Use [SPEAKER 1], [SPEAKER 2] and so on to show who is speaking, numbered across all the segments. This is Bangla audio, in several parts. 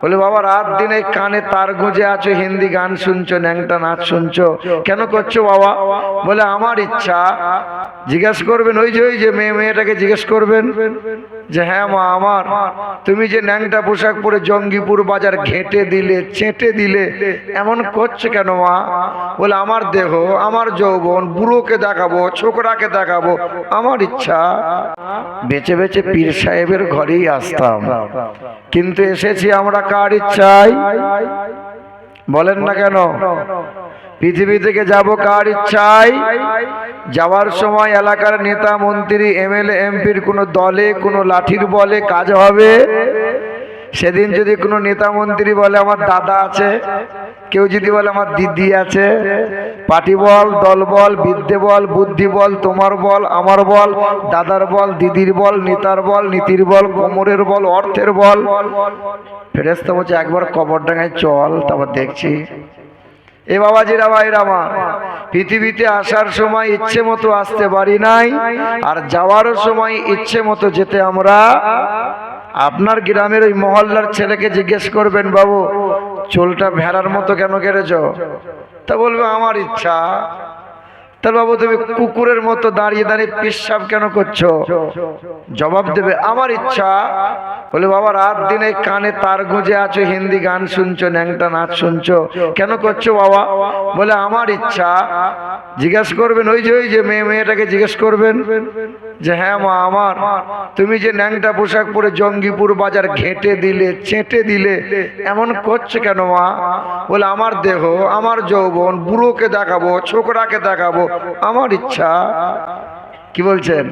[SPEAKER 1] বলে বাবা রাত দিন এই কানে তার গুঁজে আছো, হিন্দি গান শুনছো, ন্যাংটা নাচ শুনছো, কেন করছো বাবা? বলে আমার ইচ্ছা। জিজ্ঞেস করবেন ওই যে মেয়েটাকে জিজ্ঞেস করবেন যে হ্যাঁ মা আমার, তুমি যে ন্যাংটা পোশাক পরে জঙ্গিপুর বাজার ঘেঁটে দিলে, চেটে দিলে, এমন করছো কেন মা? বলে আমার দেহ, আমার যৌবন, বুড়োকে দেখাবো, ছোকরাকে দেখাবো, আমার ইচ্ছা। বেঁচে বেঁচে পীর সাহেবের ঘরেই আসতাম, কিন্তু এসেছি আমরা কার ইচ্ছায়? বলেন না কেন? পৃথিবী থেকে যাব কার ইচ্ছায়? যাওয়ার সময় এলাকার নেতা মন্ত্রী এমএলএ এমপির কোনো দলে কোনো লাঠির বলে কাজ হবে? সেদিন যদি কোনো নেতা মন্ত্রী বলে আমার দাদা আছে, কেউ যদি বলে আমার দিদি আছে, পার্টি বল, দল বল, বিদ্যে বল, বুদ্ধি বল, তোমার বল, আমার বল, দাদার বল, দিদির বল, নেতার বল, নীতির বল, কোমরের বল, অর্থের বল, ফেরেশতা বলছে একবার কবরডাঙ্গায় চল, তারপর দেখছি। এ বাবাজিরা ভাইরা আমার, পৃথিবীতে আসার সময় ইচ্ছে মতো আসতে পারি নাই, আর যাওয়ার সময় ইচ্ছে মতো যেতে আমরা। আপনার গ্রামের ওই মহল্লার ছেলেকে জিজ্ঞেস করবেন বাবু চুলটা ভেড়ার মতো কেন কেটেছ? তা বলবে আমার ইচ্ছা। তাহলে বাবু তুমি কুকুরের মতো দাঁড়িয়ে দাঁড়িয়ে পেশাব কেন করছো? জবাব দেবে আমার ইচ্ছা। বলে বাবা রাত দিন এই কানে তার গুঁজে আছো, হিন্দি গান শুনছো, ন্যাংটা নাচ শুনছো, কেন করছো বাবা? বলে আমার ইচ্ছা। জিজ্ঞেস করবেন ওই যে মেয়েটাকে জিজ্ঞেস করবেন যে হ্যাঁ মা আমার, তুমি যে ন্যাংটা পোশাক পরে জঙ্গিপুর বাজার ঘেঁটে দিলে, চেটে দিলে, এমন করছো কেন মা? বলে আমার দেহ, আমার যৌবন, বুড়োকে দেখাবো, ছোকরাকে দেখাবো, আমার ইচ্ছা। কি বলছেন?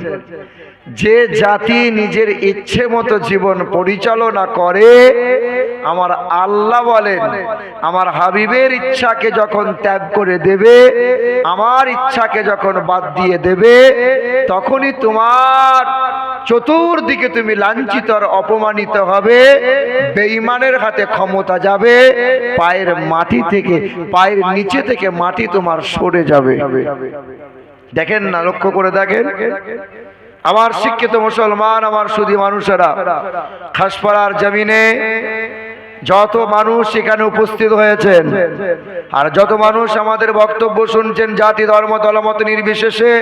[SPEAKER 1] যে জাতি নিজের ইচ্ছে মতো জীবন পরিচালনা করে, আমার আল্লাহ বলেন আমার হাবিবের ইচ্ছাকে যখন ত্যাগ করে দেবে, আমার ইচ্ছাকে যখন বাদ দিয়ে দেবে, তখনই তোমার চতুর্দিকে তুমি লাঞ্ছিত আর অপমানিত হবে, বেঈমানের হাতে ক্ষমতা যাবে, পায়ের মাটি থেকে, পায়ের নিচে থেকে মাটি তোমার সরে যাবে। দেখেন না, লক্ষ্য করে দেখেন আমার শিক্ষিত মুসলমান, আমার সুধী মানুষেরা, খাসপাড়ার জমিনে যত মানুষ এখানে উপস্থিত হয়েছেন, আর যত মানুষ আমাদের বক্তব্য শুনছেন, জাতি ধর্ম দলমত নির্বিশেষে,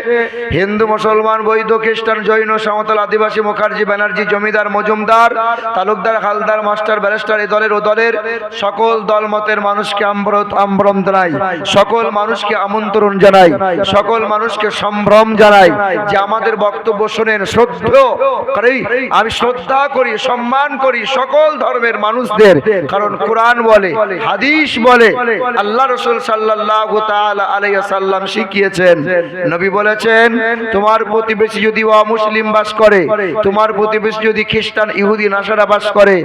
[SPEAKER 1] হিন্দু মুসলমান বৈধ খ্রিস্টান জৈন সাঁওতাল আদিবাসী মুখার্জি ব্যানার্জি জমিদার মজুমদার তালুকদার হালদার মাস্টার ব্যারিস্টার এই দলের ও দলের সকল দলমতের মানুষকে আমন্ত্রণ জানাই, সকল মানুষকে আমন্ত্রণ জানাই, সকল মানুষকে সম্ভ্রম জানাই যে আমাদের বক্তব্য শোনেন। আমি শ্রদ্ধা করি, সম্মান করি সকল ধর্মের মানুষদের, কারণ কোরআন বলে, হাদিস বলে, আল্লাহ রাসূল সাল্লাল্লাহু তাআলা আলাইহি ওয়াসাল্লাম শিখিয়েছেন, নবী বলেছেন তোমার প্রতিবেশী যদি অমুসলিম বাস করে, তোমার প্রতিবেশী যদি খ্রিস্টান ইহুদি নাসারা বাস করে,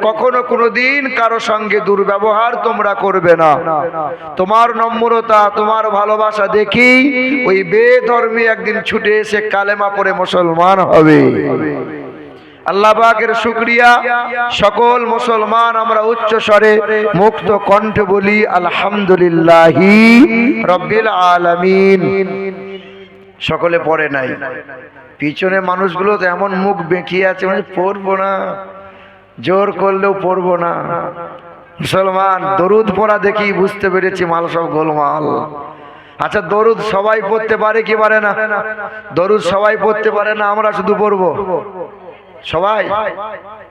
[SPEAKER 1] কখনো কোনোদিন কারো সঙ্গে দুর্ব্যবহার তোমরা করবে না। তোমার নম্রতা, তোমার ভালোবাসা দেখি ওই বেধর্মী একদিন ছুটে এসে কালেমা পড়ে মুসলমান হবে। আল্লাহ পাকের শুকরিয়া, সকল মুসলমান আমরা উচ্চ স্বরে মুক্ত কণ্ঠে বলি আলহামদুলিল্লাহি রাব্বিল আলামিন। সকলে পড়ে নাই, পিছনে মানুষগুলো তো এমন মুখ বেঁকিয়ে আছে, মানে পড়বো না, জোর করলেও পড়বো না। মুসলমান দরুদ পড়া দেখি বুঝতে পেরেছি মাল সব গোলমাল। আচ্ছা দরুদ সবাই পড়তে পারে কি পারে না? দরুদ সবাই পড়তে পারে না, আমরা শুধু পড়বো? সবাই,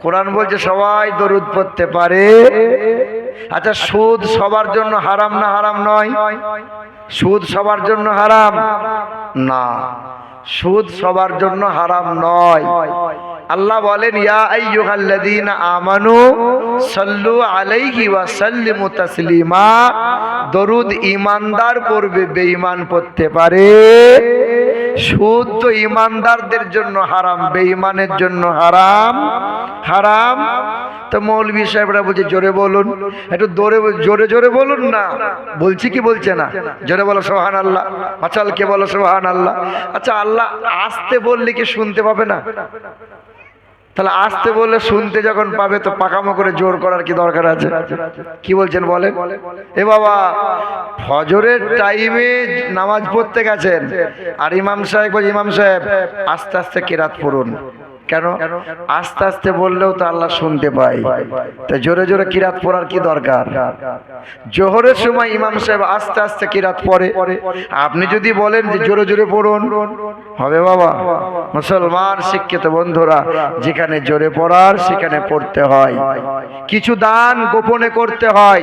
[SPEAKER 1] কোরআন বলছে সবাই দরুদ পড়তে পারে। আচ্ছা সুদ সবার জন্য হারাম না হারাম নয়? সুদ সবার জন্য হারাম না, সুদ সবার জন্য হারাম নয়। আল্লাহ বলেন ইয়া আইয়ুহাল্লাযীনা আমানু সাল্লু আলাইহি ওয়া সাল্লিমু তাসলিমা। দরুদ ঈমানদার পড়বে, বেঈমান পড়তে পারে। সুদ তো ঈমানদারদের জন্য হারাম, বেঈমানের জন্য হারাম। হারাম তো মৌলভী সাহেবরা বলছে জোরে বলুন, একটু জোরে জোরে বলুন না। বলছি কি বলছে না? জোরে বলো সুবহানাল্লাহ। মাচালকে বলো সুবহানাল্লাহ। আচ্ছা আল্লাহ আস্তে বললে কি শুনতে পাবে না? তাহলে আস্তে বললে শুনতে যখন পাবে, তো পাকামো করে জোর করার কি দরকার আছে? কি বলছেন বলেন? এ বাবা ফজরের টাইমে নামাজ পড়তে গেছেন, আর ইমাম সাহেব বলছে ইমাম সাহেব আস্তে আস্তে কেরাত পড়ুন। কেন? আস্তে আস্তে বললেও তো আল্লাহ শুনতে পায়, তাই জোরে জোরে কিরাত পড়ার কি দরকার? জোহরের সময় ইমাম সাহেব আস্তে আস্তে কিরাত পড়ে, আপনি যদি বলেন যে জোরে জোরে পড়ুন, হবে বাবা? মুসলমান শিক্ষিত বন্ধুরা, যেখানে জোরে পড়ার সেখানে পড়তে হয়। কিছু দান গোপনে করতে হয়।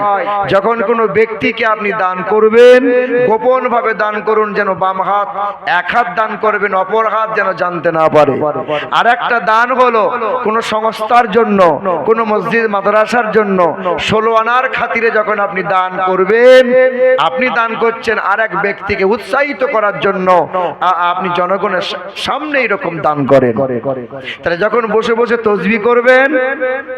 [SPEAKER 1] যখন কোনো ব্যক্তিকে আপনি দান করবেন, গোপন ভাবে দান করুন, যেন বাম হাত এক হাত দান করবেন, অপর হাত যেন জানতে না পারে। আর একটা দান হলো কোন সংস্থার জন্য, কোন মসজিদ মাদ্রাসার জন্য 16 আনার খাতিরে যখন আপনি দান করবেন, আপনি দান করছেন আর এক ব্যক্তিকে উৎসাহিত করার জন্য, আপনি জনগণের সামনে এরকম দান করেন। তাহলে যখন বসে বসে তাসবিহ করবেন,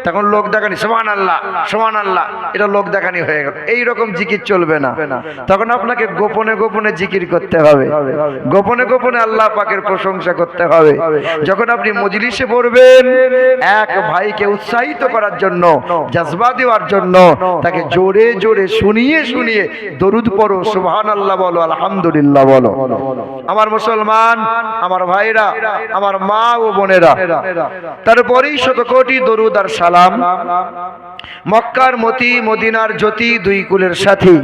[SPEAKER 1] তখন লোক দেখানি সুবহানাল্লাহ সুবহানাল্লাহ, এটা লোক দেখানি হয়ে গেল। এইরকম জিকির চলবে না। তখন আপনাকে গোপনে গোপনে জিকির করতে হবে, গোপনে গোপনে আল্লাহ পাকের প্রশংসা করতে হবে। যখন আপনি মজলিসে পড়বেন, এক ভাইকে উৎসাহিত করার জন্য, জজবা দেওয়ার জন্য, তাকে জোরে জোরে শুনিয়ে শুনিয়ে দরুদ পড়ো, সুবহানাল্লাহ বলো, আলহামদুলিল্লাহ বলো। আমার মুসলমান, আমার ভাইরা, আমার মা ও বোনেরা, তারপরেই শতকোটি দরুদ আর সালাম মক্কার মতি, মদিনার জ্যোতি, দুই কুলের সাথী।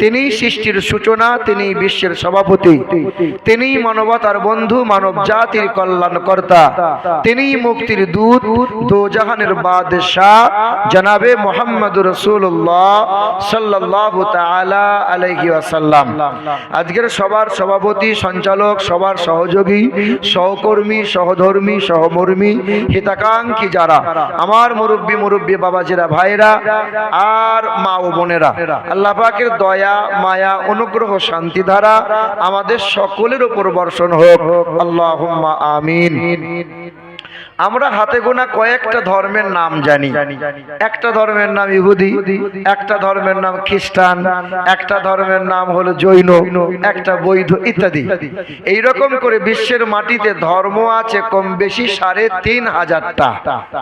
[SPEAKER 1] তিনি সৃষ্টির সূচনা, তিনি বিশ্বের সভাপতি, তিনি মানবতার বন্ধু, মানব জাতির কল্যাণকর্তা, তিনি মুক্তির দূত, দোজাহানের বাদশাহ জনাবে মুহাম্মদুর রাসূলুল্লাহ সাল্লাল্লাহু তাআলা আলাইহি ওয়াসাল্লাম। আজকের সবার সভাপতি, সঞ্চালক, সবার সহযোগী, সহকর্মী, সহধর্মী, সহমর্মী, হিতাকাঙ্ক্ষী যারা আমার মুরব্বী বাবাজিরা, ভাইরা আর মা ও বোনেরা, আল্লাহ পাকের দয়া, মায়া, অনুগ্রহ, শান্তি ধারা আমাদের সকলের উপর বর্ষণ হোক, আল্লাহুম্মা আমিন। আমরা হাতে গোনা কয়েকটা ধর্মের নাম জানি। একটা ধর্মের নাম ইহুদি, একটা ধর্মের নাম খ্রিস্টান, একটা ধর্মের নাম হলো জৈন, একটা বৌদ্ধ ইত্যাদি। এইরকম করে বিশ্বের মাটিতে ধর্ম আছে কম বেশি ৩,৫০০টা।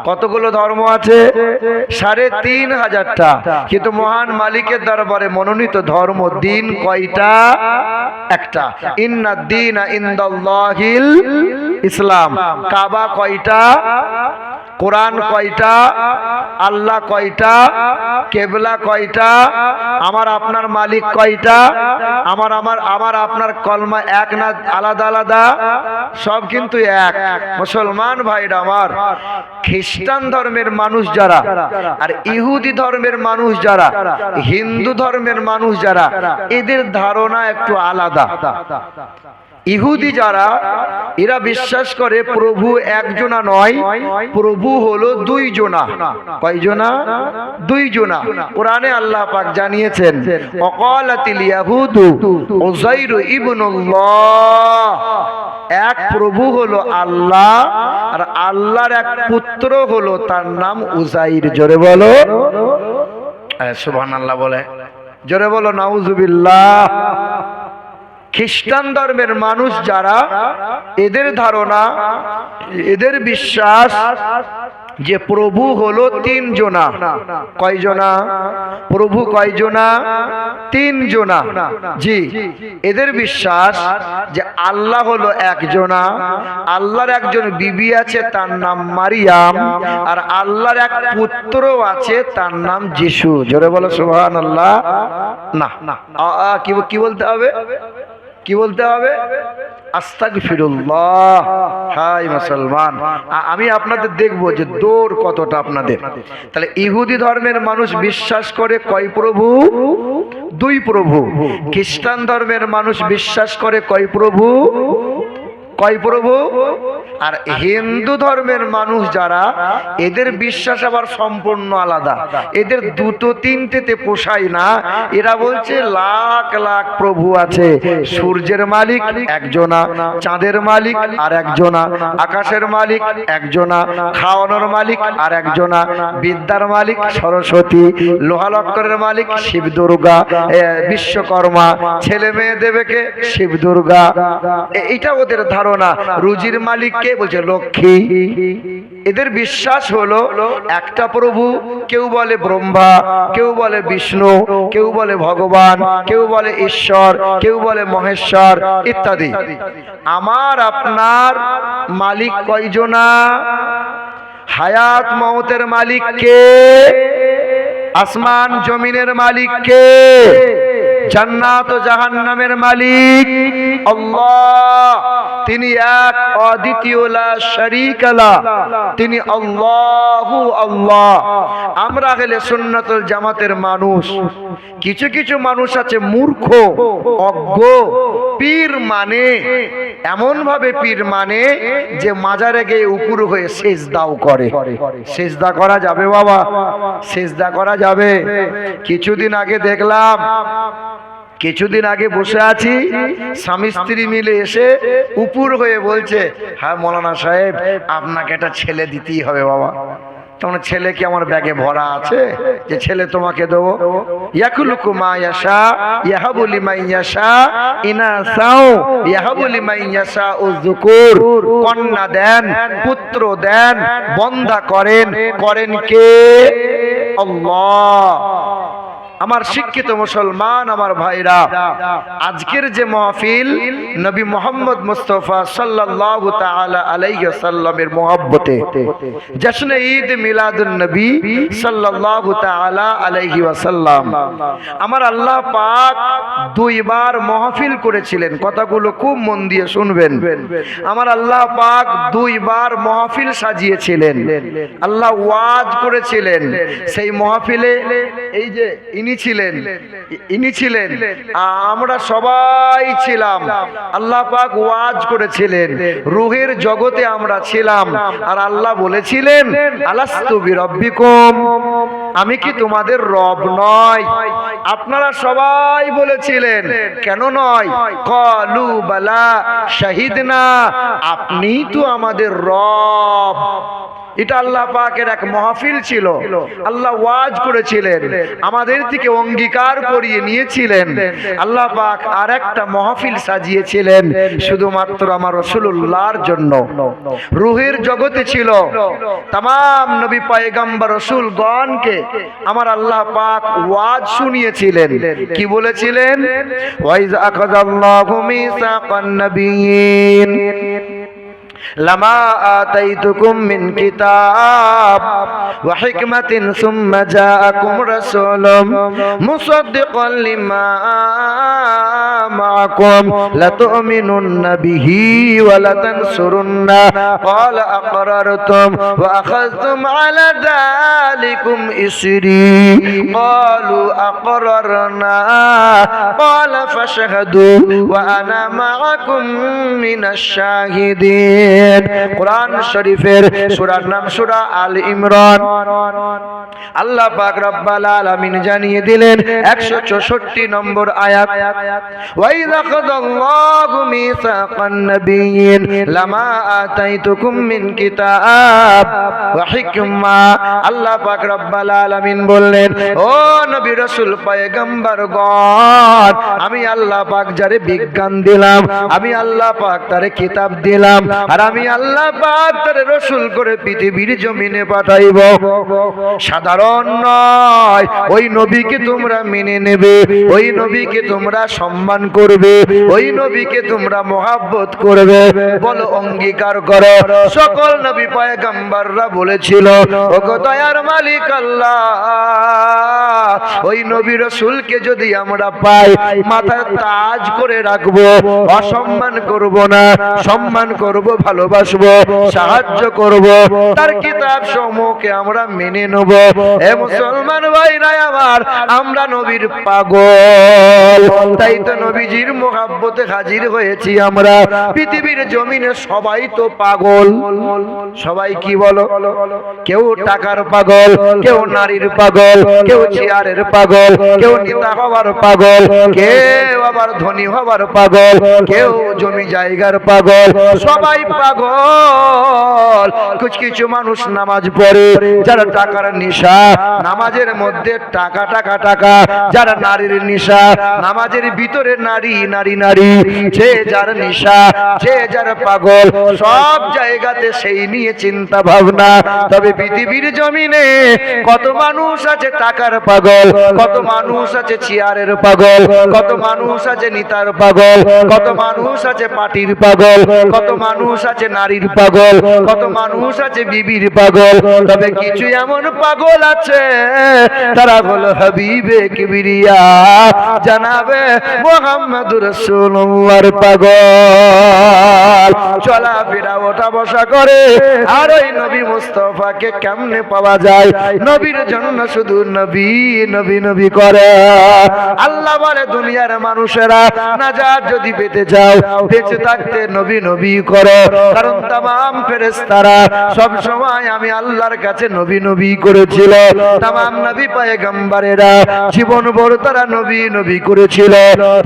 [SPEAKER 1] কতগুলো ধর্ম আছে? ৩,৫০০টা। কিন্তু মহান মালিকের দরবারে মনোনীত ধর্ম দিন কয়টা? একটা। ইন্নাদ দীনা ইনদাল্লাহিল ইসলাম। কাবা কয়টা? কোরআন কয়টা? আল্লাহ কয়টা? কেবলা কয়টা? আমার আপনার মালিক কয়টা? আমার আপনার কলমা এক না আলাদা আলাদা? সব কিন্তু এক। মুসলমান ভাইরা আমার, খ্রিস্টান ধর্মের মানুষ যারা, আর ইহুদি ধর্মের মানুষ যারা, হিন্দু ধর্মের মানুষ যারা, এদের ধারণা একটু আলাদা। ইহুদি যারা, এরা বিশ্বাস করে প্রভু একজনা নয়, প্রভু হলো দুইজনা। কয়জনা? দুইজনা। কোরআনে আল্লাহ পাক জানিয়েছেন, ওয়াকালাতিল ইয়াহুদু উযাইরু ইবনুল্লাহ, এক প্রভু হলো আল্লাহ, আর আল্লাহর এক পুত্র হলো, তার নাম উযাইর। জোরে বলো সুবহানাল্লাহ, বলে জোরে বলো নাউজুবিল্লাহ। খ্রিস্টান ধর্মের মানুষ যারা, এদের ধারণা, এদের বিশ্বাস যে প্রভু হলো তিনজনা। কয়জনা? প্রভু কয়জনা? তিনজনা। জি, এদের বিশ্বাস যে আল্লাহ হলো একজনা, আল্লাহর একজন বিবি আছে, তার নাম মারিয়াম, আর আল্লাহর এক পুত্র আছে, তার নাম যিশু। জোরে বলো সুবহানাল্লাহ। না, কি বলতে হবে? কি বলতে হবে? আস্তাগফিরুল্লাহ। হাই মুসলমান, আমি আপনাদের দেখবো যে দৌড় কতটা আপনাদের। তাহলে ইহুদি ধর্মের মানুষ বিশ্বাস করে কয় প্রভু? দুই প্রভু। খ্রিস্টান ধর্মের মানুষ বিশ্বাস করে কয় প্রভু? কয় প্রভু? আর হিন্দু ধর্মের মানুষ যারা, এদের বিশ্বাস আবার সম্পূর্ণ আলাদা। এদের দুটো তিনটেতে পোষায় না। এরা বলছে লাখ লাখ প্রভু আছে। সূর্যের মালিক একজনা, চাঁদের মালিক আর একজনা, আকাশের মালিক একজনা, খাওয়ানোর মালিক আর একজনা, বিদ্যার মালিক সরস্বতী, লোহা লক্করের মালিক শিব দুর্গা, বিশ্বকর্মা, ছেলে মেয়ে দেবে কে? শিব দুর্গা। এটা ওদের ধারণা। পারো না। রুজির মালিক কে? বলছে লক্ষ্মী। এদের বিশ্বাস হলো একটা প্রভু, কেউ বলে ব্রহ্মা, কেউ বলে বিষ্ণু, কেউ বলে ভগবান, কেউ বলে ঈশ্বর, কেউ বলে মহেশ্বর ইত্যাদি। আমার আপনার মালিক কয়জনা? হায়াত মওতের মালিক কে? আসমান জমিনের মালিক কে? জান্নাত ও জাহান্নামের মালিক আল্লাহ। তিনি এক, অদ্বিতীয়, লা শারীকা লাহ। তিনি আল্লাহু আল্লাহ। আমরা গেলে সুন্নাতুল জামাতের মানুষ। কিছু কিছু মানুষ আছে মূর্খ, অজ্ঞ। পীর মানে এমন ভাবে পীর মানে যে মাজারে গিয়ে উপর হয়ে সেজদাও করে। সেজদা করা যাবে বাবা? সেজদা করা যাবে? কিছুদিন আগে দেখলাম, কিছুদিন আগে বসে আছি, স্বামী স্ত্রী মিলে এসে উপর হয়ে বলছে, হ্যাঁ মৌলানা সাহেব আপনাকে একটা ছেলে দিতেই হবে বাবা। তখন ছেলে কি আমার ব্যাগে ভরা আছে যে ছেলে তোমাকে দেবো? ইয়াকুলুকু মা ইয়াশা ইয়াহাবু লিমান ইয়াশা ইনাসাও ইয়াহাবু লিমান ইয়াশা যুকুর। কন্যা দেন, পুত্র দেন, বন্দা করেন। করেন কে? আল্লাহ। আমার শিক্ষিত মুসলমান আমার ভাইরা, আজকের যে মাহফিল নবী মুহাম্মদ মুস্তাফা সাল্লাল্লাহু তাআলা আলাইহি ওয়াসাল্লামের মহব্বতে, জশ্নে ঈদ মিলাদুন নবী সাল্লাল্লাহু তাআলা আলাইহি ওয়াসাল্লাম, আমার আল্লাহ পাক দুইবার মাহফিল করেছিলেন। কথাগুলো খুব মন দিয়ে শুনবেন। আমার আল্লাহ পাক দুইবার মাহফিল সাজিয়েছিলেন, আল্লাহ ওয়াজ করেছিলেন। সেই মাহফিলে এই যে ইনি ছিলেন, আমরা সবাই ছিলাম। আল্লাহ পাক ওয়াজ করেছিলেন, রূহের জগতে আমরা ছিলাম। আর আল্লাহ বলেছিলেন, আলাস্তু বিরব্বিকুম, আমি কি তোমাদের রব নয়? আপনারা সবাই বলেছিলেন, কেন নয়? ক্বালু বালা শাহিদনা, আপনিই তো আমাদের রব। এটা আল্লাহ পাকের এক মাহফিল ছিল। আল্লাহ ওয়াজ করেছিলেন, আমাদের থেকে অঙ্গীকার করিয়ে নিয়েছিলেন। আল্লাহ পাক আর একটা মাহফিল সাজিয়েছিলেন শুধুমাত্র আমার রাসূলুল্লাহর জন্য। রূহের জগতে ছিল तमाम নবী পয়গম্বর রাসূলগণকে আমার আল্লাহ পাক ওয়াজ শুনিয়েছিলেন। কি বলেছিলেন? ওয়াইজ আখাযাল্লাহু মিসাকান নাবিয়্যিন لما آتيتكم من كتاب وحكمة ثم جاءكم رسول مصدقا لما معكم لتؤمنن به ولتنصرنه قال أقررتم وأخذتم على ذلكم إصري قالوا أقررنا قال فاشهدوا وأنا معكم من الشاهدين। কুরআন শরীফের সূরার নাম সূরা আল ইমরান। আল্লাহ পাক রব্বুল আলামিন জানিয়ে দিলেন 164 নম্বর আয়াত, ওয়াইযা খাযাল্লাহু মিসাকান নাবিয়্যিন লামা আতাইতুকুম মিন কিতাব ওয়া হিকমা। আল্লাহ পাক রব্বুল আলামিন বললেন, ও নবী রাসূল পয়গম্বরগণ, আমি আল্লাহ পাক যারে বিজ্ঞান দিলাম, আমি আল্লাহ পাক তারে কিতাব দিলাম, আর আমি আল্লাহ পাক তার রাসূল করে পৃথিবীর জমিনে পাঠাইব। সাধারণ নয়, ওই নবীকে তোমরা মেনে নেবে, ওই নবীকে তোমরা সম্মান করবে, ওই নবীকে তোমরা মহব্বত করবে। বলো অঙ্গীকার করো। সকল নবী পয়গম্বররা বলেছিল, ওগো দয়ার মালিক আল্লাহ, ওই নবী রাসূলকে যদি আমরা পাই মাথায় তাজ করে রাখবো, অসম্মান করব না, সম্মান করব, ভালোবাসবো, সাহায্য করব, তার কিতাব সমূহকে আমরা মেনে নেব। হে মুসলমান ভাইরা আমার, আমরা নবীর পাগল, তাই তো নবীজির মুহাব্বতে হাজির হয়েছি আমরা। পৃথিবীর জমিনে সবাই তো পাগল। সবাই কি বলো? কেউ টাকার পাগল, কেউ নারীর পাগল, কেউ চেয়ারের পাগল, কেউ নেতা হওয়ার পাগল, কেউ আবার ধনী হওয়ার পাগল, কেউ জমি জায়গার পাগল, সবাই পাগল। কিছু মানুষ নামাজ পড়ে যারা টাকার নেশা, নামাজের মধ্যে টাকা টাকা টাকা, যারা নারীর নেশা, নামাজের ভিতরে নারী নারী নারী, যে যার নেশা, যে যার পাগল, সব জায়গাতে সেই নিয়ে চিন্তা ভাবনা। তবে পৃথিবীর জমিনে কত মানুষ আছে টাকার পাগল, কত মানুষ আছে চেয়ারের পাগল, কত মানুষ আছে নেতার পাগল, কত মানুষ আছে পার্টির পাগল, কত মানুষ আছে নারীর পাগল, কত মানুষ আছে বিবির পাগল। তবে কিছু এমন পাগল আছে তারা হলো হাবিবে কিবরিয়া জানাবে মুহাম্মদুর রাসূলুল্লাহর পাগল। চলাফেরা ওঠা বসা করে আর ওই নবী মুস্তাফাকে কেমনে পাওয়া যায়? নবীর জন্য শুধু নবী নবী নবী করে। আল্লাহ বলে দুনিয়ার মানুষেরা নাজাত যদি পেতে চাও, বেঁচে থাকতে নবী নবী করো, কারণ তামাম ফেরেশতারা সব সময় আমি আল্লাহর কাছে নবী নবী করেছিল। তামাম নবী পয়গম্বরেরা জীবন ভর তারা নবী নবী করেছিল।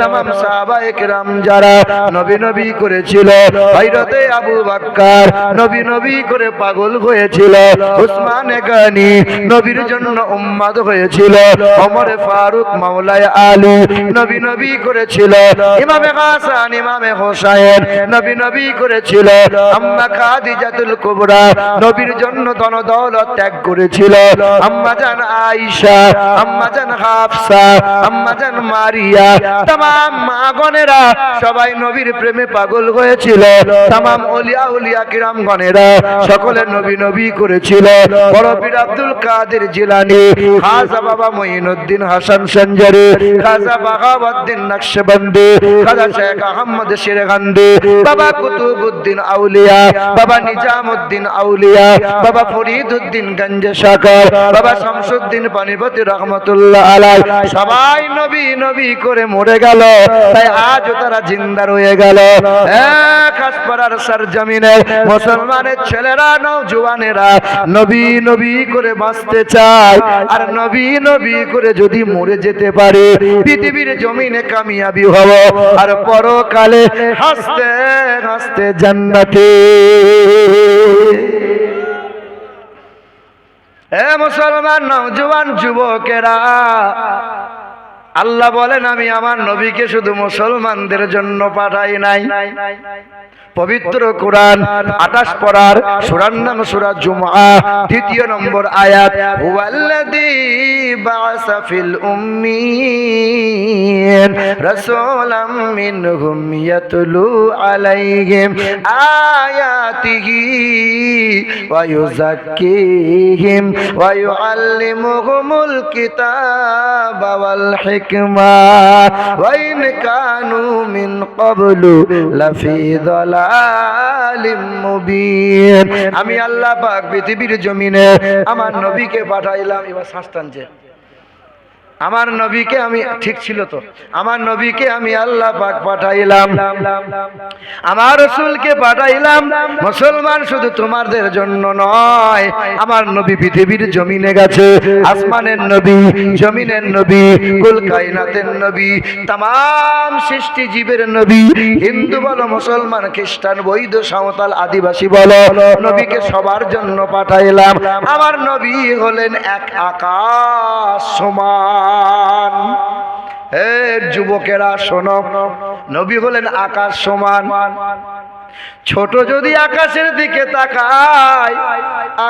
[SPEAKER 1] তামাম সাহাবায়ে কেরাম যারা নবী নবী করেছিল, হযরতে আবু বকর নবী নবী করে পাগল হয়েছিল, উসমান গনি নবীর জন্য উম্মত হয়েছিল, ওমর ফারুক মাওলায় আলী নবী নবী করেছিল, ইমামে হাসান ইমামে হোসেন নবী নবী করেছিল, আম্মা খাদিজাতুল কুবরা নবীর জন্য ধন দৌলত ত্যাগ করেছিল, আম্মা জান আয়েশা, আম্মা জান হাফসা, আম্মা জান মারিয়া, तमाम মাগনেরা সবাই নবীর প্রেমে পাগল হয়েছিল। तमाम ওলিয়া উলিয়া কিরাম গণেরা সকলে নবী নবী করেছিল। বড় পীর আব্দুল কাদের জিলানী, খাজা বাবা মুঈনুদ্দিন হাসান সঞ্জারি, খাজা বাগাওয়াদ্দিন নকশবন্দি, খাজা শেখ আহমদ শিরগান্দি, বাবা কুতুবউদ্দিন আউলিয়া, বাবা নিজামউদ্দিন আউলিয়া, বাবা ফরিদউদ্দিন গঞ্জ শাকর, বাবা শামসুদ্দিন পানিপতি রহমাতুল্লাহ আলাইহি, সবাই নবী নবী করে মরে গেল। তাই আজও তারা জিন্দা রয়ে গেল। এক আসপাড়ার সরজমিনে মুসলমানের ছেলেরা নওজওয়ানেরা নবী নবী করে বাঁচতে চায়, আর নবী নবী করে যদি মরে যেতে পারে পৃথিবীর জমিনে কামিয়াবি হব, আর পরকালে হাসতে হাসতে জান্নাতে। এ মুসলমান নওজওয়ান যুবকেরা, আল্লাহ বলেন আমি আমার নবীকে শুধু মুসলমানদের জন্য পাঠাই নাই। পবিত্র কোরআন 28 পারার সূরার নাম সূরা জুমআ, 2 নম্বর আয়াত, হুয়াল্লাযী বা'আসা ফিল উম্মিয়িন রাসূলাম মিনহুম ইয়াতলু আলাইহিম আয়াতিহি ওয়া ইউযাক্কিহিম ওয়া ইউআল্লিমুহুমুল কিতাবা ওয়াল হিকমা ওয়া ইন কানু মিন ক্বাবলু লাফি যালালিম মুবিন। আমি আল্লাহ পাক পৃথিবীর জমিনে আমার নবীকে পাঠাইলাম। এবার শাস্তানছে আমার নবীকে আমি, ঠিক ছিল তো, আমার নবীকে আমি আল্লাহ পাক পাঠাইলাম, আমার রাসূলকে পাঠাইলাম মুসলমান শুধু তোমাদের জন্য নয়। আমার নবী পৃথিবীর জমিনে গেছে, আসমানের নবী, জমিনের নবী, কুল কায়নাতের নবী, तमाम সৃষ্টি জীবের নবী। হিন্দু বলো, মুসলমান, খ্রিস্টান, বৌদ্ধ, সাঁওতাল, আদিবাসী বলো, নবীকে সবার জন্য পাঠাইলাম। আমার নবী হলেন এক আকাশ সমান। হে যুবকেরা শোনো, নবী হলেন আকাশ সমান। ছোট যদি আকাশের দিকে তাকায়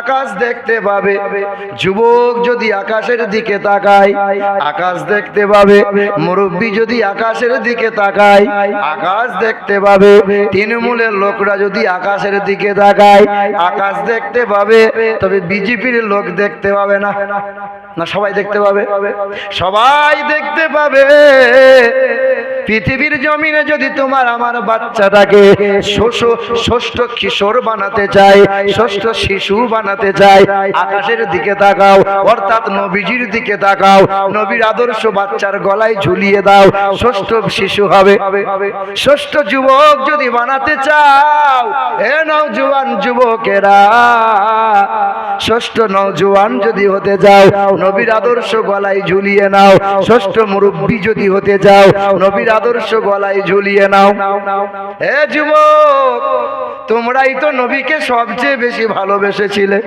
[SPEAKER 1] আকাশ দেখতে পাবে, যুবক যদি আকাশের দিকে তাকায় আকাশ দেখতে পাবে, মুরব্বী যদি আকাশের দিকে তাকায় আকাশ দেখতে পাবে, তৃণমূলের লোকরা যদি আকাশের দিকে তাকায় আকাশ দেখতে পাবে। তবে বিজেপির লোক দেখতে পাবে না। না সবাই দেখতে পাবে? সবাই দেখতে পাবে। পৃথিবীর জমিনে যদি তোমার আমার বাচ্চাটাকে ষষ্ঠ কিশোর বানাতে চায়, ষষ্ঠ শিশু বানাতে চায়, আকাশের দিকে তাকাও, অর্থাৎ নবীজির দিকে তাকাও, নবীর আদর্শ বাচ্চার গলায় ঝুলিয়ে দাও, ষষ্ঠ শিশু হবে। ষষ্ঠ যুবক যদি বানাতে চাও, হে নওজোয়ান যুবকেরা, ষষ্ঠ নওজোয়ান যদি হতে যাও, নবীর আদর্শ গলায় ঝুলিয়ে নাও। ষষ্ঠ মুরব্বী যদি হতে যাও, নবীর আদর্শ গলায় ঝুলিয়ে নাও। হে যুবক, তোমরাই তো নবীকে সবচেয়ে বেশি ভালোবেসেছিলে।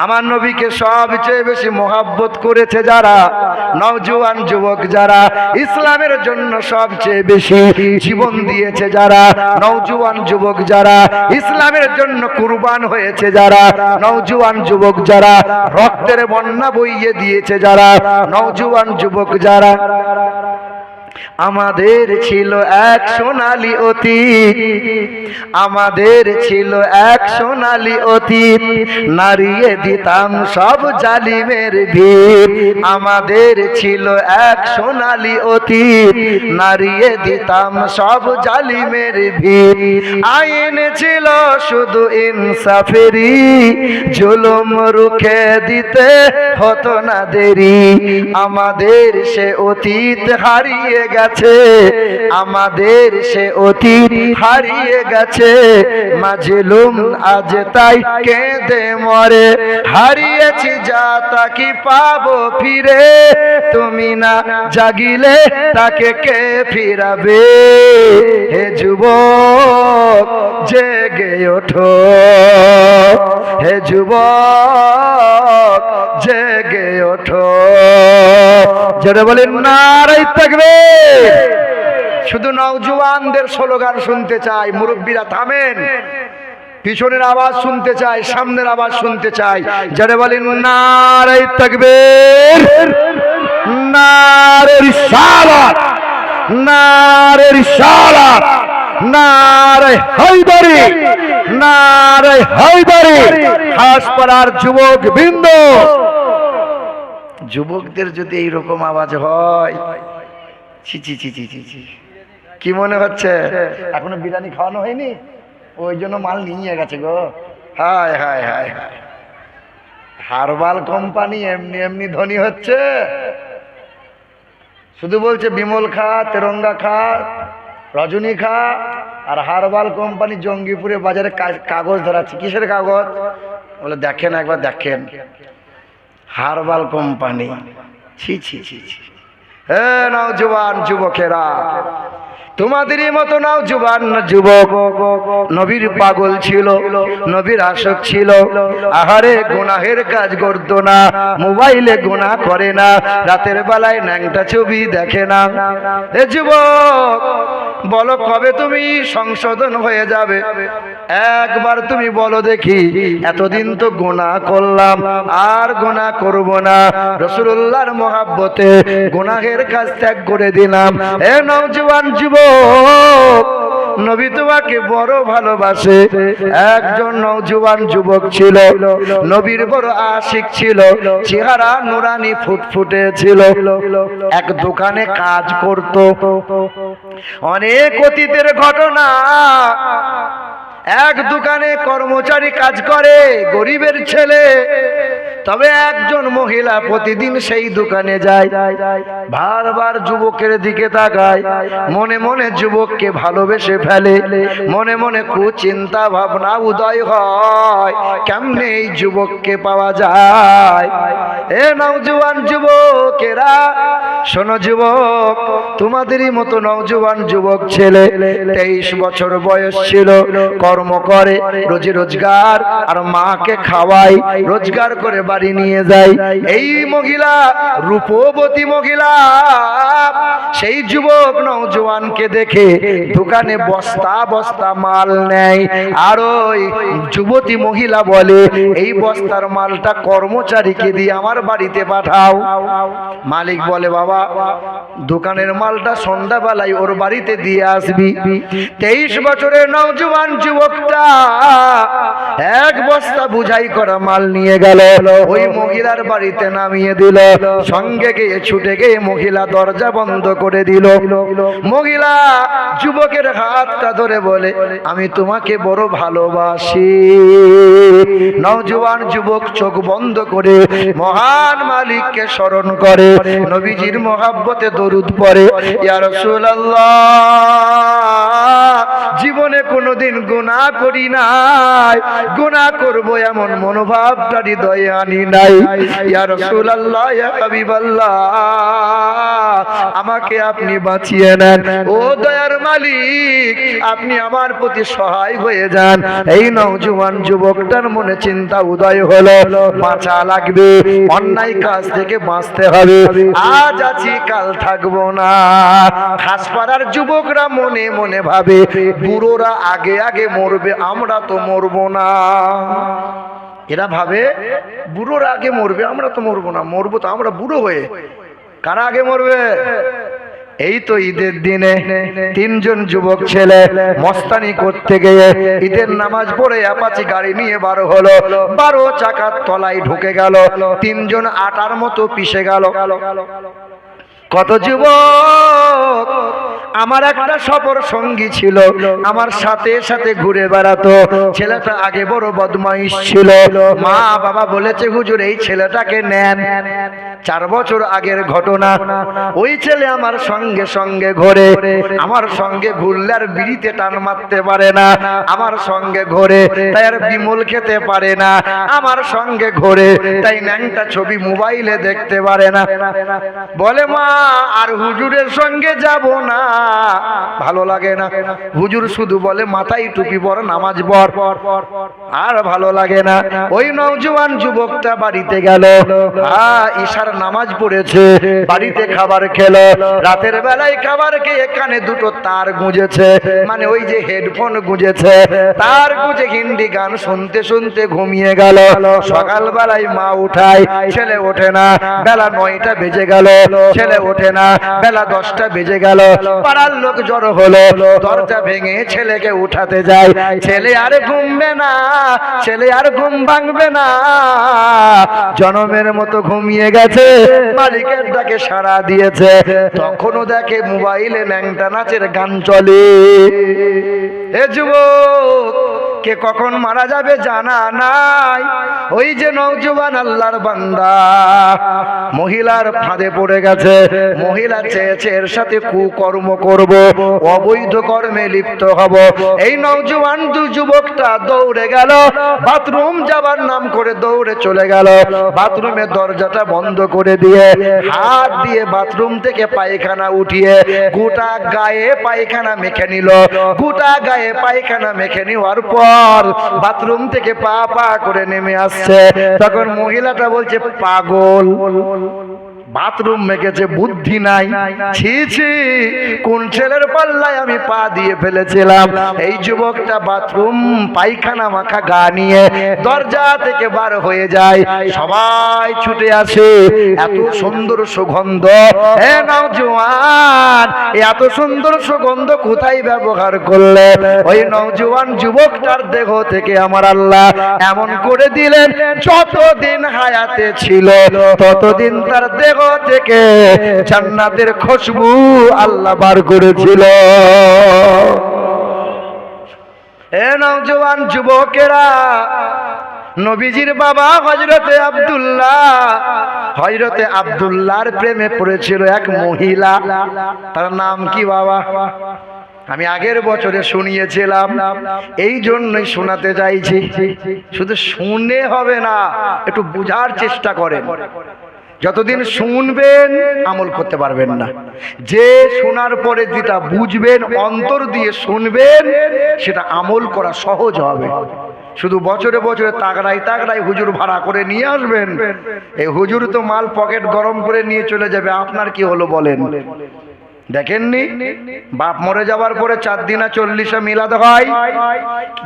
[SPEAKER 1] আমার নবীকে সবচেয়ে বেশি মহাব্বত করেছে যারা, নওজোয়ান যুবক যারা, ইসলামের জন্য সবচেয়ে বেশি জীবন দিয়েছে যারা, নওজোয়ান যুবক যারা, ইসলামের জন্য কুরবান হয়েছে যারা, নওজোয়ান যুবক যারা, রক্তের বন্যা বইয়ে দিয়েছে যারা, নওজোয়ান যুবক যারা। আমাদের ছিল এক সোনালী অতীত, আমাদের ছিল এক সোনালী অতীত, নাড়িয়ে দিতাম সব জালিমের ভিড়। আমাদের ছিল এক সোনালী অতীত, নাড়িয়ে দিতাম সব জালিমের ভিড়। আইন ছিল শুধু ইনসাফেরই, জুলুম রুখে দিতে হতো না দেরি। আমাদের সে অতীত হারিয়ে গেছে, আমাদের সে অতীত হারিয়ে গেছে, মাজলুম আজ তাই কেঁদে মরে। হারিয়েছি যা তা কি পাবো ফিরে, তুমি না জাগিলে তাকে কে ফিরাবে। হে যুবক জেগে ওঠো, হে যুবক জেগে ওঠো। যারা বলেন নারে তাকবীর। শুধু নওজোয়ানদের স্লোগান শুনতে চাই, মুরব্বীরা থামেন। পিছনের আওয়াজ শুনতে চাই, সামনের আওয়াজ শুনতে চাই। যারা বলেন নারে তাকবীর, নারে রিসালাত, নারে রিসালাত, নারে হায়দারি, নারে হায়দারি। হাসপাড়ার যুবক বৃন্দ, যুবকদের যদি এইরকম আওয়াজ হয়, ছি ছি ছি ছি ছি ছি, কি মনে হচ্ছে এখনো বিরিয়ানি খাওয়ানো হয়নি? ওই জন্য মাল নিয়ে গেছে গো। হায় হায় হায় হায়, হারবাল কোম্পানি এমনি এমনি ধনী হচ্ছে। শুধু বলছে বিমল খা, তেরঙ্গা খা, রজনী খা, আর হারবাল কোম্পানি জঙ্গিপুরে বাজারে কাগজ ধরাচ্ছে। কিসের কাগজ? বলে দেখেন, একবার দেখেন, হারবাল কোম্পানি। ছি ছি ছি ছি। হে নওজোয়ান যুবকেরা, তোমাদেরই মতো নওজোয়ান যুবক নবীর পাগল ছিল, নবীর আশক ছিল। আহারে গুনাহের কাজ করত না, মোবাইলে গুনাহ করে না, রাতের বেলায় ন্যাংটা ছবি দেখে না। হে যুবক, বলো কবে তুমি সংশোধন হয়ে যাবে? একবার তুমি বলো দেখি, এতদিন তো গুনাহ করলাম, আর গুনাহ করব না, রাসূলুল্লাহর মহব্বতে গুনাহের কাজ ত্যাগ করে দিলাম। হে নওজোয়ান যুবক, নবী তোমাকে বড় ভালোবাসে। একজন নওজোয়ান যুবক ছিল, নবীর বড় আশিক ছিল, চেহারা নুরানি ফুটফুটে ছিল। এক দোকানে কাজ করত। অনেক অতীতের ঘটনা। এক দোকানে কর্মচারী কাজ করে, গরিবের ছেলে। তবে একজন মহিলা প্রতিদিন সেই দোকানে যায়, বারবার যুবকের দিকে তাকায়, মনে মনে যুবককে ভালোবেসে ফেলে। মনে মনে কুচিন্তা ভাবনা উদয় হয়, কেমনে এই যুবককে পাওয়া যায়। এ নওজোয়ান যুবকেরা শোনো যুবক, তোমাদেরই মতো নওজোয়ান যুবক ছেলে, 23 বছর বয়স ছিল, কর্ম করে, রোজি রোজগার, আর মাকে খাওয়ায়, রোজগার করে বাড়ি নিয়ে যায়। এই মহিলা রূপবতী মহিলা। সেই যুবক নওজোয়ানকে দেখে দোকানে বস্তা বস্তা মাল নেয়, আর ওই যুবতী মহিলা বলে, এই বস্তার মালটা কর্মচারীকে দিয়ে আমার বাড়িতে পাঠাও। মালিক বলে, বাবা বাবা দোকানের মালটা সন্ধ্যাবেলায় ওর বাড়িতে দিয়ে আসবি। 23 বছরের নওজোয়ান যুবকটা এক বস্তা বুঝাই করা মাল নিয়ে গেল, ওই মহিলার বাড়িতে নামিয়ে দিল। সঙ্গে গিয়ে ছুটে গিয়ে মহিলা দরজা বন্ধ করে দিল। মহিলা যুবকের হাতটা ধরে বলে, আমি তোমাকে বড় ভালোবাসি। নওজোয়ান যুবক চোখ বন্ধ করে মহান মালিককে স্মরণ করে, নবীজির মহাব্বতে দরুদ পড়ে, ইয়া রাসূলুল্লাহ জীবনে কোনোদিন গুনাহ করি নাই, গুনাহ করব এমন মনোভাবটা হৃদয়ে আনি নাই। ইয়া রাসূলুল্লাহ ইয়া হাবিবাল্লাহ আমাকে আপনি বাঁচিয়ে নেন, ও দয়ার মালিক আপনি আমার প্রতি সহায় হয়ে যান। এই নওজোয়ান যুবকটার মনে চিন্তা উদয় হলো, বাঁচা লাগবে, অন্যায় কাজ থেকে বাঁচতে হবে, আজ আছি কাল থাকবো না। খাসপাড়ার যুবকরা মনে মনে ভাবে, বুড়োরা আগে আগে মরবে, আমরা তো মরবো না। এরা ভাবে বুড়োরা আগে মরবে, আমরা তো মরবো না, মরবো তো আমরা বুড়ো হয়ে। কারা আগে মরবে? এই তো ঈদের দিনে 3 জন যুবক ছেলে মস্তানি করতে গিয়ে ঈদের নামাজ পড়ে অ্যাপাচি গাড়ি নিয়ে বার হলো, 12 চাকার তলায় ঢুকে গেল, 3 জন আটার মতো পিষে গেল। কত যুবক, আমার একটা সফর সঙ্গী ছিল, আমার সাথে সাথে ঘুরে বেড়াতো। ছেলেটা আগে বড় বদমাইশ ছিল, মা বাবা বলেছে হুজুর এই ছেলেটাকে নেন। 4 বছর আগের ঘটনা, ওই ছেলে আমার সঙ্গে সঙ্গে ঘোরে, আমার সঙ্গে ঘুরলে আর বিড়িতে টান মারতে পারে না, আমার সঙ্গে ঘোরে তাই আর বিমল খেতে পারে না, আমার সঙ্গে ঘোরে তাই ন্যাংটা ছবি মোবাইলে দেখতে পারে না। বলে মা আর হুজুরের সঙ্গে যাব না, ভালো লাগে না। হুজুর শুধু বলে মাথায় টুপি পর, নামাজ পড়, আর ভালো লাগে না। ওই নওজোয়ান যুবকটা বাড়িতে গেল, ঈশার নামাজ পড়েছে, বাড়িতে খাবার খেলো, রাতের বেলায় খাবার খেয়ে এখানে 2টো তার গুঁজেছে, মানে ওই যে হেডফোন গুঁজেছে, তার গুঁজে হিন্দি গান শুনতে শুনতে ঘুমিয়ে গেল। সকাল বেলায় মা উঠায়, ছেলে ওঠে না, বেলা 9টা বেজে গেল, ছেলে ওঠে না, বেলা 10টা বেজে গেল। পাড়ার লোক জড়ো হলো, দরজা ভেঙে ছেলেকে উঠাতে যায়, ছেলে আর ঘুমবে না, ছেলে আর ঘুম ভাঙবে না, জনমের মতো ঘুমিয়ে গেছে। মালিকের ডাকে সাড়া দিয়েছে, তখনও দেখে মোবাইলে ন্যাংটা নাচের গান চলে। এ যুবক, কে কখন মারা যাবে জানা নাই। ওই যে নওজোয়ান আল্লাহর বান্দা মহিলার ফাঁদে পড়ে গেছে, মহিলা চেয়েছে এর সাথে কুকর্ম করব, অবৈধ কর্মে লিপ্ত হব। এই নওজোয়ান যুবকটা দৌড়ে গেল, বাথরুম যাবার নাম করে দৌড়ে চলে গেল, বাথরুমের দরজাটা বন্ধ করে দিয়ে হাত দিয়ে বাথরুম থেকে পায়খানা উঠিয়ে গোটা গায়ে পায়খানা মেখে নিল। গোটা গায়ে পায়খানা মেখে নেওয়ার পর বাথরুম থেকে পা পা করে নেমে আসছে। তখন মহিলাটা বলছে পাগল, বাথরুম মেখেছে, বুদ্ধি নাই, ছি ছি কোন ছেলের পাল্লায় আমি পা দিয়ে ফেলেছিলাম। এই যুবকটা বাথরুম পায়খানা মাখা গা নিয়ে দরজা থেকে বার হয়ে যায়, সবাই ছুটে আসে। এত সুন্দর সুগন্ধ, হে নওজোয়ান এত সুন্দর সুগন্ধ কোথায় ব্যবহার করলে? ওই নওজোয়ান যুবকটার দেহ থেকে আমার আল্লাহ এমন করে দিলেন, যতদিন হায়াতে ছিল ততদিন তার দেহ থেকে জান্নাতের খুশবু আল্লাহ বার করেছিল। এ নওজোয়ান যুবকেরা, নবীজির বাবা হযরতে আব্দুল্লাহর প্রেমে পড়েছিল এক মহিলা, তার নাম কি বাবা? আমি আগের বছরে শুনিয়েছিলাম, এই জন্যই শোনাতে চাইছি। শুধু শুনে হবে না, একটু বুঝার চেষ্টা করেন। যতদিন শুনবেন আমল করতে পারবেন না। যে শোনার পরে যেটা বুঝবেন, অন্তর দিয়ে শুনবেন, সেটা আমল করা সহজ হবে। শুধু বছরে বছরে তাগড়াই হুজুর ভাড়া করে নিয়ে আসবেন, এই হুজুর তো মাল পকেট গরম করে নিয়ে চলে যাবে, আপনার কি হলো বলেন? দেখেননি, বাপ মরে যাওয়ার পরে 4 দিনা 40 মিলাদ হয়,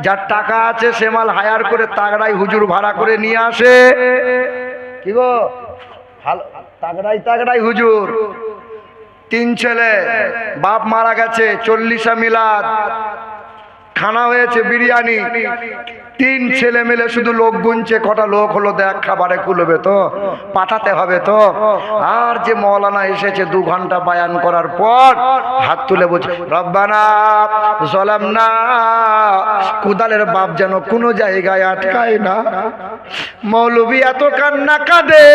[SPEAKER 1] যার টাকা আছে সে মাল হায়ার করে তাগড়াই হুজুর ভাড়া করে নিয়ে আসে। কি গো, তাগড়াই তাগড়াই হুজুর, 3 ছেলে, বাপ মারা গেছে, 40 মিলাদ, খানা হয়েছে বিরিয়ানি, 3 ছেলে মিলে শুধু লোক গুনছে, কটা লোক হলো দেখ, খাবারে কুলবে তো, পাঠাতে হবে তো। আর যে মৌলানা এসেছে 2 ঘন্টা বায়ান করার পর হাত তুলে বলছে রব্বানা যালামনা, কুদালের বাপ যেন কোনো জায়গায় আটকায় না। মৌলবী এত কান্না কাঁদে,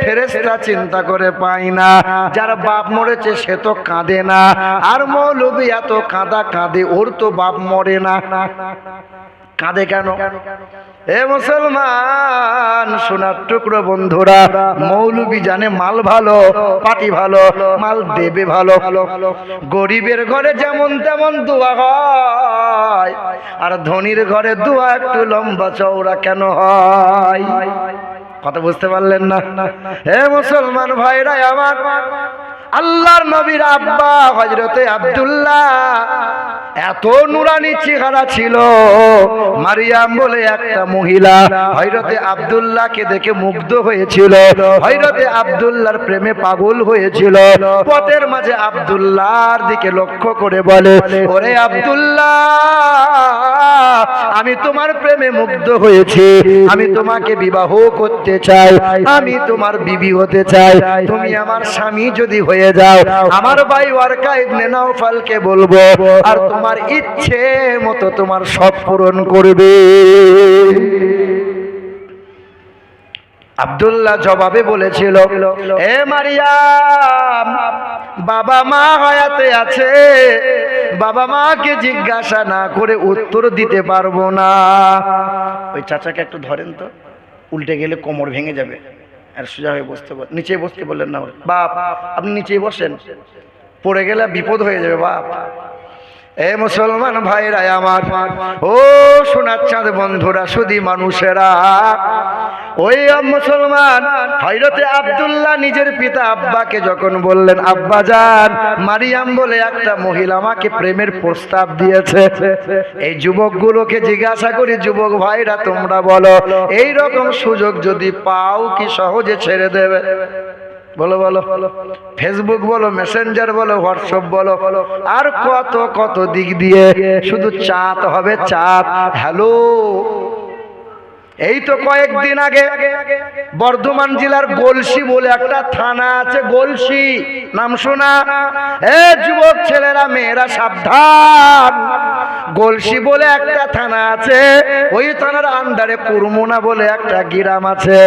[SPEAKER 1] ফেরেশতা চিন্তা করে পায় না, যার বাপ মরেছে সে তো কাঁদে না, আর মৌলবী এত কাঁদা কাঁদে, ওর তো বাপ মরে না, কাঁদে কেন? এ মুসলমান সোনার টুকরো বন্ধুরা, মৌলবী জানে মাল ভালো, পাটি ভালো, মাল দেবে ভালো। গরিবের ঘরে যেমন তেমন দোয়া হয়, আর ধনীর ঘরে দোয়া একটু লম্বা চওড়া কেন হয়? কথা বুঝতে পারলেন না? হে মুসলমান ভাইরা আমার, আল্লাহর নবীর আব্বা হযরতে আব্দুল্লাহ এত নুরানি চেহারা ছিল, মারিয়াম বলে একটা মহিলা হযরতে আব্দুল্লাহকে দেখে মুগ্ধ হয়েছিল, হযরতে আব্দুল্লাহর প্রেমে পাগল হয়েছিল। পথের মাঝে আব্দুল্লাহর দিকে লক্ষ্য করে বলে, ওরে আব্দুল্লাহ, আমি তোমার প্রেমে মুগ্ধ হয়েছি, আমি তোমাকে বিবাহ করতে চাই, আমি তোমার বিবি হতে চাই। তুমি আমার স্বামী যদি হয়ে যাও, আমার ভাই ওয়ারকা ইবনে নাওফালকে বলবো, আর তোমার ইচ্ছে মতো তোমার সব পূরণ করবে। আব্দুল্লাহ জবাবে বলেছিল, এ মারিয়াম, বাবা মা হায়াতে আছে, বাবা মাকে জিজ্ঞাসা না করে উত্তর দিতে পারবো না। ওই চাচাকে একটু ধরেন তো, উল্টে গেলে কোমর ভেঙে যাবে। আর সোজা হয়ে বসতে বল, নিচে বসতে বললেন না বাপ, আপনি নিচেই বসেন, পড়ে গেলে বিপদ হয়ে যাবে বাপ। এ মুসলমান ভাইরা আমার, ও সোনার চাঁদ বন্ধুরা, শুধু মানুষেরা, ওই মুসলমান হযরতে আব্দুল্লাহ নিজের পিতা আব্বাকে যখন বললেন, আব্বা জান, মারিয়াম বলে একটা মহিলা আমাকে প্রেমের প্রস্তাব দিয়েছে। এই যুবকগুলোকে জিজ্ঞাসা করি, যুবক ভাইরা তোমরা বলো, এই রকম সুযোগ যদি পাও কি সহজে ছেড়ে দেবে? বলো বলো, ফেসবুক বলো, মেসেঞ্জার বলো, হোয়াটসঅ্যাপ বলো, আর কত কত দিক দিয়ে শুধু চাঁদ হবে, চাঁদ। হ্যালো, এই তো কয়েকদিন আগে বর্ধমান জেলার গলসি বলে একটা থানা আছে, গলসি নাম শোনা? এ যুবক ছেলেরা মেয়েরা সাবধান, গলসি বলে একটা থানা আছে, ওই থানার আন্ডারে কুরমুনা বলে একটা গ্রাম আছে।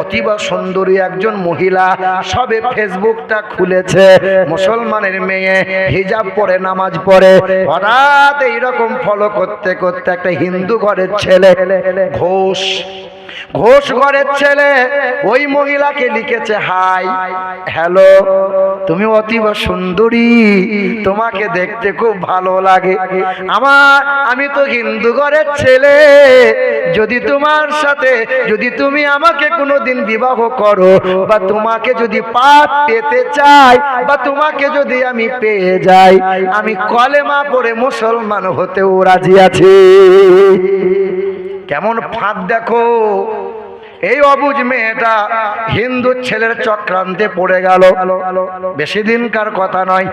[SPEAKER 1] অতিবা সুন্দরী একজন মহিলা সবে ফেসবুকটা খুলেছে, মুসলমানের মেয়ে, হিজাব পরে, নামাজ পড়ে। হঠাৎ এইরকম ফলো করতে করতে একটা হিন্দু ঘরের ছেলে, ঘোষ ঘরের ছেলে, ওই মহিলাকে লিখেছে, হাই, হ্যালো, তুমি অতীব সুন্দরী, তোমাকে দেখতে খুব ভালো লাগে। আমি তো হিন্দু ঘরের ছেলে, যদি তোমার সাথে, যদি তুমি আমাকে কোনোদিন বিবাহ করো, বা তোমাকে যদি পেতে চাই, বা তোমাকে যদি আমি পেয়ে যাই, আমি কলেমা পড়ে মুসলমান হতেও রাজি আছি। কেমন ফাঁদ দেখো! এই অবুঝ মেয়েটা হিন্দু ছেলের চক্রান্তে পড়ে গেল। বেশি দিনকার কথা নয়।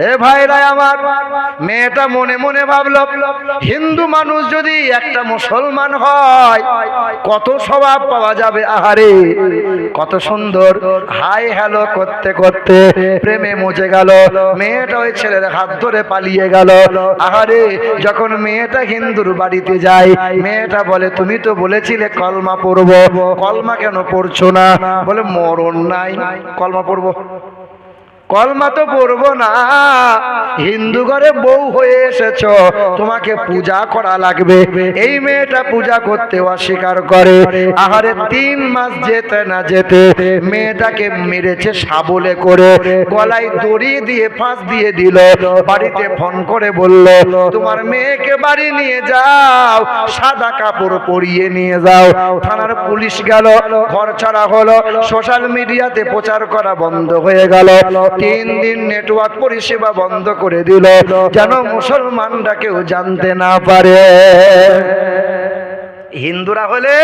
[SPEAKER 1] এ ভাইরা আমার, মেয়েটা মনে মনে ভাবলো, হিন্দু মানুষ যদি একটা মুসলমান হয় কত স্বভাব পাওয়া যাবে। আহারে কত সুন্দর! হাই হ্যালো করতে করতে প্রেমে মজে গেল। মেয়েটা ওই ছেলের হাত ধরে পালিয়ে গেল। আহারে, যখন মেয়েটা হিন্দুর বাড়িতে যায়, মেয়েটা বলে, তুমি তো বলেছিলে কলমা পড়বো, কলমা কেন পড়ছো না? বলে, মরণ নাই, কলমা পড়বো। কলমা তো পড়বো না, হিন্দু ঘরে বউ হয়ে এসেছ, তোমাকে পূজা করা লাগবে। এই মেয়েটা পূজা করতে অস্বীকার করে। আহারে 3 মাস যেতে না যেতে মেয়েটাকে মেরেছে শাবলে করে, গলায় দড়ি দিয়ে ফাঁস দিয়ে দিল। বাড়িতে ফোন করে বলল, তোমার মেয়েকে বাড়ি নিয়ে যাও, সাদা কাপড় পরিয়ে নিয়ে যাও। থানার পুলিশ গেল, ঘর ছাড়া হলো, সোশ্যাল মিডিয়াতে প্রচার করা বন্ধ হয়ে গেল। 3 দিন নেটওয়ার্ক পরিষেবা বন্ধ করে দিল, যেন মুসলমানরা কেউ জানতে না পারে। হিন্দুরা হলে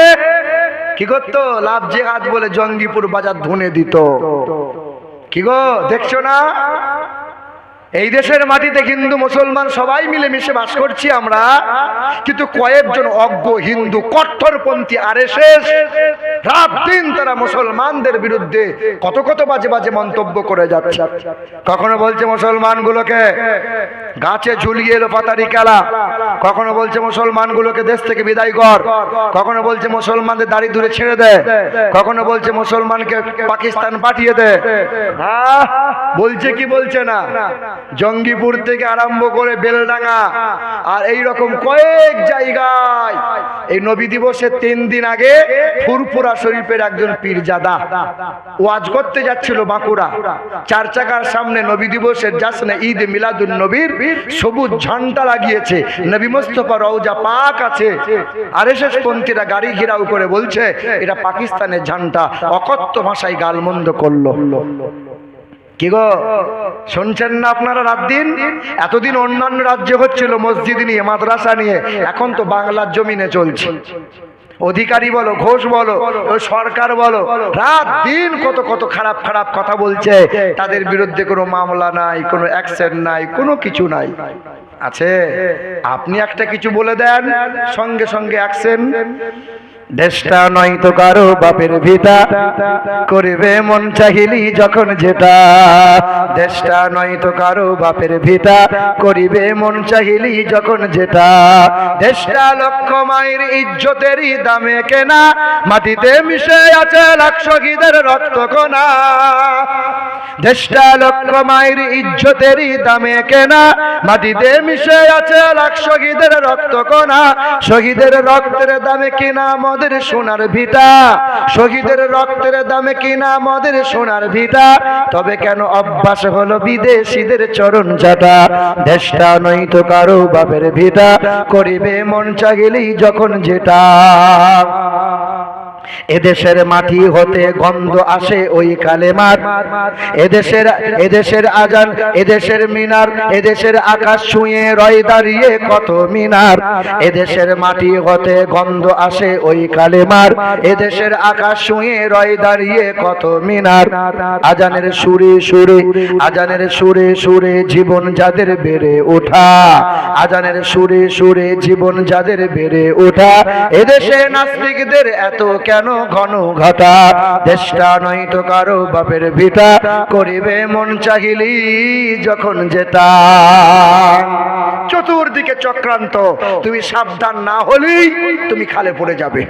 [SPEAKER 1] কি করতো? লাভ জেহাদ বলে জঙ্গিপুর বাজার ধুনে দিত। কি গো দেখছো না? এই দেশের মাটিতে হিন্দু মুসলমান সবাই মিলেমিশে বাস করছি আমরা, কিন্তু কয়েকজন অজ্ঞ হিন্দু কট্টরপন্থী আরএসএস রাত দিন তারা মুসলমানদের বিরুদ্ধে কত কত বাজে বাজে মন্তব্য করে যাচ্ছে। কখনো বলছে মুসলমানগুলোকে গাছে ঝুলিয়ে এলো পাতারি খেলা, কখনো বলছে মুসলমানগুলোকে দেশ থেকে বিদায় কর, কখনো বলছে মুসলমানদের দাড়ি দূরে ছেড়ে দে, কখনো বলছে মুসলমানকে পাকিস্তান পাঠিয়ে দে। বলছে কি বলছে না? জঙ্গিপুর থেকে আরম্ভ করে বেলডাঙ্গা আর এই রকম কয়েক জায়গায় এই নবী দিবসের 3 দিন আগে ফুরফুরা শরীফের একজন পীরজাদা ওয়াজ করতে যাচ্ছিল বাঁকুড়া, 4 চাকার সামনে নবী দিবসের জাসনে ঈদ মিলাদুন নবীর সবুজ ঝান্ডা লাগিয়েছে, নবী মুস্তাফা রওজা পাক আছে। আরএসএস পন্থীরা গাড়ি ঘেরাও করে বলছে এটা পাকিস্তানের ঝান্ডা, অকথ্য ভাষায় গালমন্দ করলো। কি গো শুনছেন না আপনারা? রাত দিন এতদিন অন্যান্য রাজ্যে হচ্ছিল মসজিদ নিয়ে, মাদ্রাসা নিয়ে, এখন তো বাংলার জমিনে চলছে। অধিকারী বলো, ঘোষ বলো, সরকার বলো, রাত দিন কত কত খারাপ খারাপ কথা বলছে, তাদের বিরুদ্ধে কোনো মামলা নাই, কোনো অ্যাকশন নাই, কোনো কিছু নাই। আছে আপনি একটা কিছু বলে দেন সঙ্গে সঙ্গে অ্যাকশন। দেশটা নয় তো কারো বাপের ভিটা, করিবে মন চাহিলি যখন যেটা। দেশটা নয় তো কারো বাপের ভিটা, করিবে মন চাহিলি যখন যেটা। দেশটা লক্ষ মায়ের ইজ্জতেরই দামে কেনা, মাটিতে মিশে আছে লাখ শহীদের রক্ত কণা। দেশটা লক্ষ মায়ের ইজ্জতেরই দামে কেনা, মাটিতে মিশে আছে লাখ শহীদের রক্ত কণা। শহীদের রক্তের দামে কিনা মদের সোনার ভিটা, শহীদের রক্তের দামে কিনা মদের সোনার ভিটা। তবে কেন অভ্যাস হলো বিদেশিদের চরণ চাটা। দেশটা নয় তো কারো বাপের ভিটা, করিবে মন চাহিলেই যখন যেটা। এদেশের মাটি হতে গন্ধ আসে ওই কালেমার, এদেশের আজান, এদেশের মিনার, এদেশের আকাশ ছুঁয়ে রয় দাঁড়িয়ে কত মিনার। এদেশের মাটি হতে গন্ধ আসে ওই কালেমার, এদেশের আকাশ ছুঁয়ে রয় দাঁড়িয়ে কত মিনার। আজানের সুরে সুরে, আজানের সুরে সুরে জীবন যাদের বেড়ে ওঠা, আজানের সুরে সুরে জীবন যাদের বেড়ে ওঠা। এদেশে নাস্তিকদের এত কেন ঘন ঘটা। দেশটা নয় তো কারো বাপের ভিটা, করিবে মন চাহিলি যখন যেটা। চতুর্দিকে চক্রান্ত, তুমি সাবধান না হলেই তুমি খালে পড়ে যাবে।